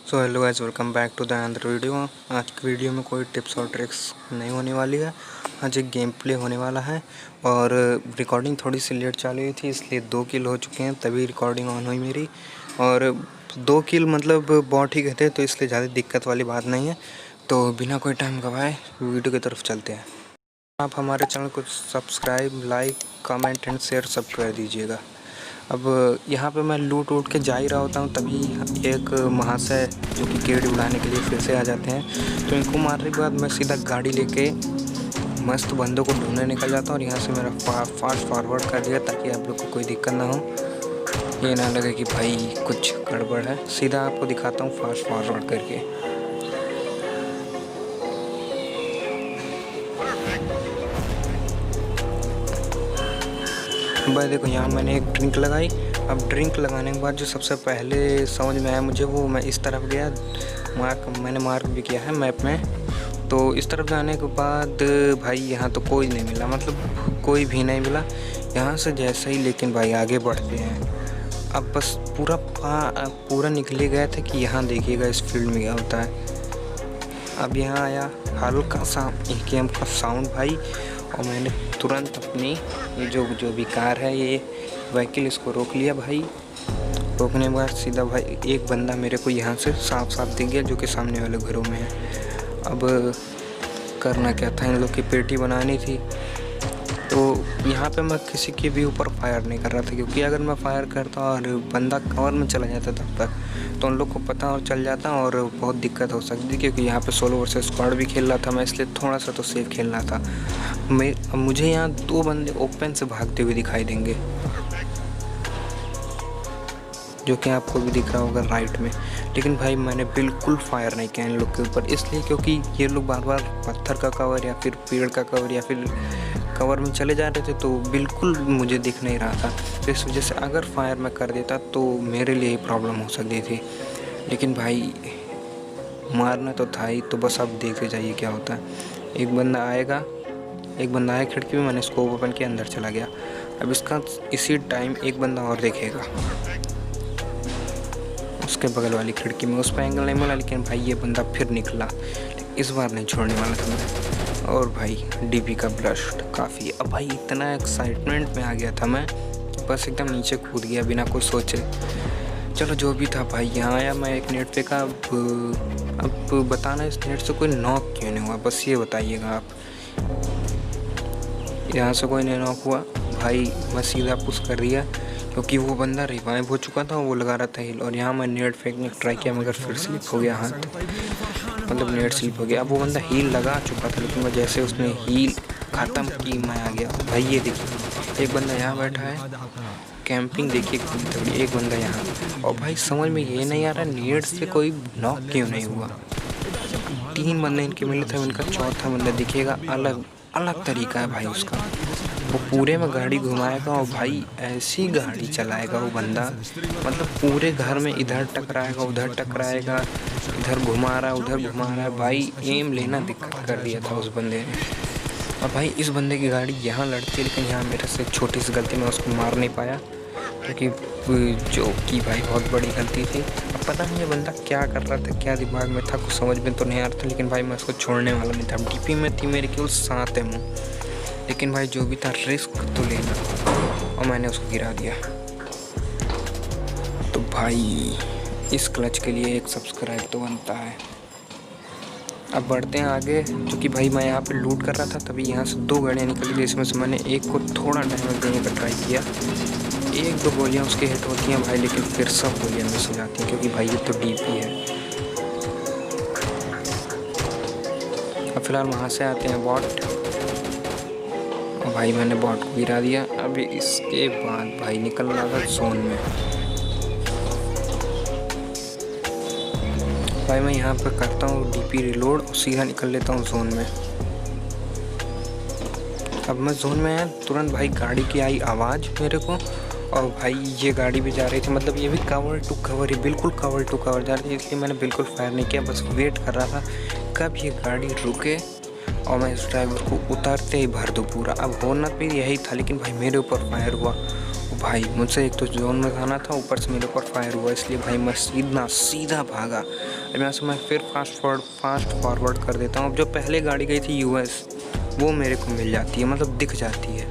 So hello guys, welcome back to the another video. आज की video में कोई टिप्स और ट्रिक्स नहीं होने वाली है। आज एक गेम प्ले होने वाला है और रिकॉर्डिंग थोड़ी सी लेट चालू हुई थी, इसलिए 2 किल हो चुके हैं तभी रिकॉर्डिंग ऑन हुई मेरी। और 2 किल मतलब बहुत ही कहते हैं, तो इसलिए ज़्यादा दिक्कत वाली बात नहीं है। तो बिना कोई टाइम गवाए वीडियो की तरफ चलते हैं। आप हमारे चैनल को subscribe, like, comment and share सब कर दीजिएगा। अब यहाँ पे मैं लूट के जा ही रहा होता हूँ, तभी एक महाशय जो कि केड़ी उड़ाने के लिए फिर से आ जाते हैं। तो इनको मारने के बाद मैं सीधा गाड़ी लेके मस्त बंदों को ढूंढने निकल जाता हूँ। और यहाँ से मेरा फास्ट फॉरवर्ड कर दिया ताकि आप लोग को कोई दिक्कत ना हो, ये ना लगे कि भाई कुछ गड़बड़ है। सीधा आपको दिखाता हूँ फास्ट फॉरवर्ड करके। भाई देखो, यहाँ मैंने एक ड्रिंक लगाई। अब ड्रिंक लगाने के बाद जो सबसे पहले समझ में आया मुझे, वो मैं इस तरफ गया। मैंने मार्क भी किया है मैप में। तो इस तरफ जाने के बाद भाई यहाँ तो कोई नहीं मिला, मतलब कोई भी नहीं मिला यहाँ से जैसे ही। लेकिन भाई आगे बढ़ते हैं। अब बस पूरा निकले गए थे कि यहाँ देखिएगा इस फील्ड में क्या होता है। अब यहाँ आया हल्का सा AKM का साउंड भाई, और मैंने तुरंत अपनी ये जो भी कार है, ये व्हीकल, इसको रोक लिया भाई। रोकने के बाद सीधा भाई एक बंदा मेरे को यहाँ से साफ दिख गया, जो कि सामने वाले घरों में है। अब करना क्या था, इन लोग की पेटी बनानी थी। तो यहाँ पे मैं किसी के भी ऊपर फायर नहीं कर रहा था, क्योंकि अगर मैं फायर करता और बंदा कवर में चला जाता तब तक तो उन लोग को पता और चल जाता और बहुत दिक्कत हो सकती। क्योंकि यहाँ पे सोलो वर्सेस स्क्वाड भी खेल रहा था मैं, इसलिए थोड़ा सा तो सेफ खेलना था। मुझे यहाँ 2 बंदे ओपन से भागते हुए दिखाई देंगे, जो कि आपको भी दिख रहा होगा राइट में। लेकिन भाई मैंने बिल्कुल फायर नहीं किया इन लोग के ऊपर, इसलिए क्योंकि ये लोग बार बार पत्थर का कवर या फिर पेड़ का कवर या फिर कवर में चले जा रहे थे, तो बिल्कुल मुझे दिख नहीं रहा था। तो इस वजह से अगर फायर मैं कर देता तो मेरे लिए ही प्रॉब्लम हो सकती थी। लेकिन भाई मारना तो था ही, तो बस आप देखते जाइए क्या होता है। एक बंदा आया खिड़की में, मैंने स्कोप ओपन किया, अंदर चला गया। अब इसका इसी टाइम एक बंदा और देखेगा उसके बगल वाली खिड़की में। उस पर एंगल नहीं मिला, लेकिन भाई ये बंदा फिर निकला। इस बार नहीं छोड़ने वाला था मैं। और भाई DP का ब्रस्ट काफ़ी। अब भाई इतना एक्साइटमेंट में आ गया था मैं, बस एकदम नीचे कूद गया बिना कुछ सोचे। चलो जो भी था भाई, यहाँ आया मैं एक नेट पे का। अब बताना इस नेट से कोई नॉक क्यों नहीं हुआ, बस ये बताइएगा आप। यहाँ से कोई नहीं नॉक हुआ भाई, मैं सीधा पुश कर दिया, क्योंकि वो बंदा रिवाइव हो चुका था, वो लगा रहा था हील। और यहाँ मैं नेट फेंकने का ट्राई किया, मगर फिर स्लिप हो गया हाथ, मतलब नेट स्लिप हो गया। अब वो बंदा हील लगा चुका था, लेकिन जैसे उसने हील ख़त्म की मैं आ गया भाई। ये देखिए एक बंदा यहाँ बैठा है, कैंपिंग देखिए थोड़ी। एक बंदा यहाँ, और भाई समझ में ये नहीं आ रहा नेट से कोई नॉक क्यों नहीं हुआ। 3 बंदे इनके मिले थे, उनका चौथा बंदा दिखेगा, अलग तरीका है भाई उसका। वो पूरे में गाड़ी घुमाएगा और भाई ऐसी गाड़ी चलाएगा वो बंदा, मतलब पूरे घर में इधर टकराएगा उधर टकराएगा, इधर घुमा रहा है उधर घुमा रहा है। भाई एम लेना दिक्कत कर दिया था उस बंदे ने। और भाई इस बंदे की गाड़ी यहाँ लड़ती है, लेकिन यहाँ मेरे से छोटी सी गलती में उसको मार नहीं पाया, क्योंकि जो कि भाई बहुत बड़ी गलती थी। अब पता नहीं ये बंदा क्या कर रहा था, क्या दिमाग में था, कुछ समझ में तो नहीं आ रहा था। लेकिन भाई मैं उसको छोड़ने वाला नहीं था। DP में थी मेरे केवल 7 एमओ, लेकिन भाई जो भी था रिस्क तो लेना, और मैंने उसको गिरा दिया। तो भाई इस क्लच के लिए एक सब्सक्राइब तो बनता है। अब बढ़ते हैं आगे, क्योंकि भाई मैं यहाँ पे लूट कर रहा था, तभी यहाँ से 2 गाड़ियाँ निकली थी, इसमें से मैंने एक को थोड़ा डैमेज देने का ट्राई किया। 1-2 गोलियाँ उसके हिट होती हैं भाई, लेकिन फिर सब गोलियाँ मिस हो जाती हैं, क्योंकि भाई ये तो DP है। अब फिलहाल वहाँ से आते हैं बॉट, और भाई मैंने बॉट को गिरा दिया। अभी इसके बाद भाई निकल रहा था जोन में। भाई मैं यहाँ पर करता हूँ DP रिलोड और सीधा निकल लेता हूँ जोन में। अब मैं जोन में आया, तुरंत भाई गाड़ी की आई आवाज़ मेरे को, और भाई ये गाड़ी भी जा रही थी, मतलब ये भी कवर टू कवर ही, बिल्कुल कवर टू कवर जा रही थी। इसलिए मैंने बिल्कुल फायर नहीं किया, बस वेट कर रहा था कब ये गाड़ी रुके और मैं इस ड्राइवर को उतारते ही भर दूँ पूरा। अब होना भी यही था, लेकिन भाई मेरे ऊपर फायर हुआ। भाई मुझसे एक तो जोन में जाना था, ऊपर से मेरे ऊपर फायर हुआ, इसलिए भाई मैं सीधा भागा। अब यहाँ से मैं फिर फास्ट फॉरवर्ड कर देता हूँ। अब जो पहले गाड़ी गई थी US, वो मेरे को मिल जाती है, मतलब दिख जाती है।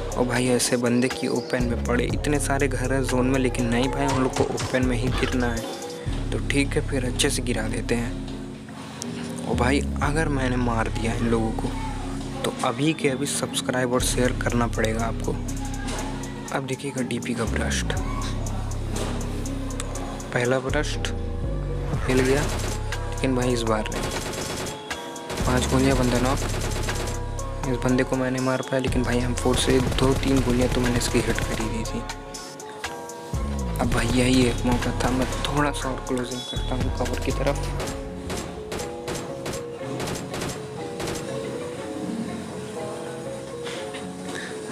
और भाई ऐसे बंदे की ओपन में पड़े, इतने सारे घर हैं जोन में, लेकिन नहीं भाई हम लोग को ओपन में ही गिरना है। तो ठीक है, फिर अच्छे से गिरा देते हैं। और भाई अगर मैंने मार दिया इन लोगों को तो अभी के अभी सब्सक्राइब और शेयर करना पड़ेगा आपको। अब देखिएगा DP का ब्रस्ट, पहला ब्रस्ट हिल गया, लेकिन भाई इस बार नहीं। 5 गोलियाँ बंदा नॉक। इस बंदे को मैंने मार पाया, लेकिन भाई M4 से 2-3 गोलियाँ तो मैंने इसकी हिट कर ही दी थी। अब भाई यही एक मौका था, मैं थोड़ा सा और क्लोजिंग करता हूँ कवर की तरफ।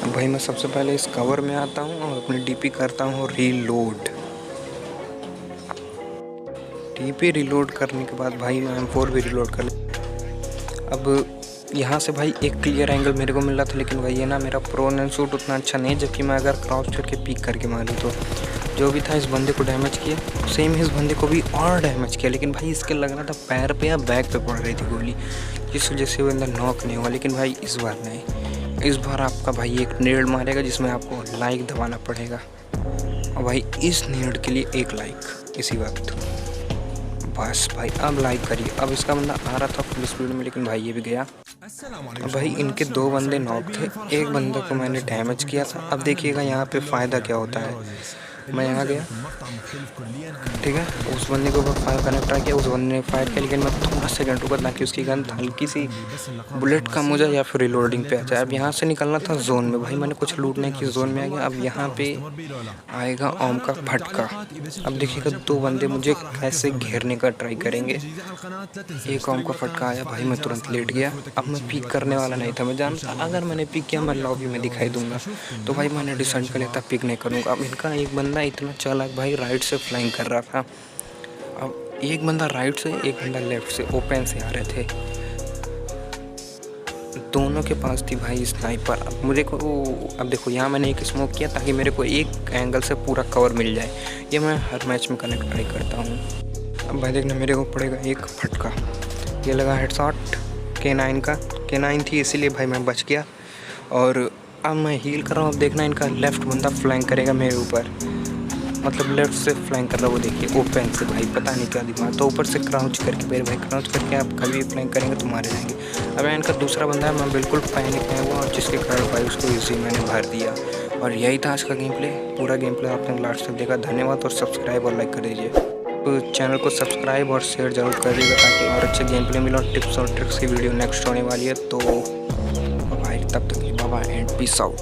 अब भाई मैं सबसे पहले इस कवर में आता हूँ और अपनी DP करता हूँ रीलोड। DP रीलोड करने के बाद भाई M4 भी रीलोड कर ले। अब यहाँ से भाई एक क्लियर एंगल मेरे को मिल रहा था, लेकिन भाई ये ना मेरा प्रोन एंड शूट उतना अच्छा नहीं है, जबकि मैं अगर क्रॉस करके पीक करके मारूँ तो जो भी था इस बंदे को डैमेज किया, सेम इस बंदे को भी और डैमेज किया। लेकिन भाई इसके लग रहा था पैर पे या बैक पे पड़ रही थी गोली, जिस वजह से वो अंदर नॉक नहीं हुआ। लेकिन भाई इस बार नहीं, इस बार आपका भाई एक नेड मारेगा जिसमें आपको लाइक दबाना पड़ेगा। और भाई इस नेड के लिए 1 लाइक इसी वक्त, बस भाई अब लाइक करिए। अब इसका बंदा आ रहा था फुल स्पीड में, लेकिन भाई ये भी गया। अब भाई इनके 2 बंदे नॉक थे, एक बंदे को मैंने डैमेज किया था। अब देखिएगा यहाँ पे फ़ायदा क्या होता है। मैं यहाँ गया, ठीक है, उस बंदे को फायर करने ट्राई किया, उस बंदे ने फायर किया, लेकिन मैं थोड़ा सेकंड रुका ताकि उसकी गन हल्की सी बुलेट कम हो जाए या फिर रिलोडिंग पे आ जाए। अब यहाँ से निकलना था जोन में, भाई मैंने कुछ लूटने की जोन में आ गया। अब यहाँ पे आएगा ओम का फटका। अब देखिएगा 2 बंदे मुझे कैसे घेरने का ट्राई करेंगे। एक ओम का फटका आया, भाई मैं तुरंत लेट गया। अब मैं पिक करने वाला नहीं था, मैं जानता अगर मैंने पिक किया मैं लॉबी में दिखाई दूंगा, तो भाई मैंने डिसाइड कर लिया था पिक नहीं करूँगा। अब इनका एक बंदा इतना चालाक भाई राइट से फ्लाइंग कर रहा था। अब एक बंदा राइट से, एक बंदा लेफ्ट से ओपन से आ रहे थे, दोनों के पास थी भाई स्नाइपर। अब मुझे को अब देखो यहाँ मैंने एक स्मोक किया ताकि मेरे को एक एंगल से पूरा कवर मिल जाए। ये मैं हर मैच में कनेक्ट ट्राई करता हूँ। अब भाई देखना मेरे को पड़ेगा एक फटका, ये लगा हेडशॉट K9 का। K9 थी इसीलिए भाई मैं बच गया। और अब मैं हील कर रहा हूँ। अब देखना इनका लेफ्ट बंदा फ्लैंक करेगा मेरे ऊपर, मतलब लेफ्ट से फ्लैंक कर रहा है वो देखिए ओपन से। भाई पता नहीं क्या दिमाग, तो ऊपर से क्राउच करके मेरे भाई क्राउच करके आप कभी भी फ्लैंक करेंगे तो मारे जाएंगे। अब इनका दूसरा बंदा है, मैं बिल्कुल पैनिक में हुआ, जिसके कारण भाई उसको इजी मैंने भर दिया। और यही था आज का गेम प्ले। पूरा गेम प्ले आपने लास्ट तक देखा, धन्यवाद। और सब्सक्राइब और लाइक कर दीजिए, तो चैनल को सब्सक्राइब और शेयर जरूर करिएगा ताकि और अच्छे गेम प्ले मिले। और टिप्स और ट्रिक्स की वीडियो नेक्स्ट होने वाली है। तो भाई तब तक bye bye and peace out.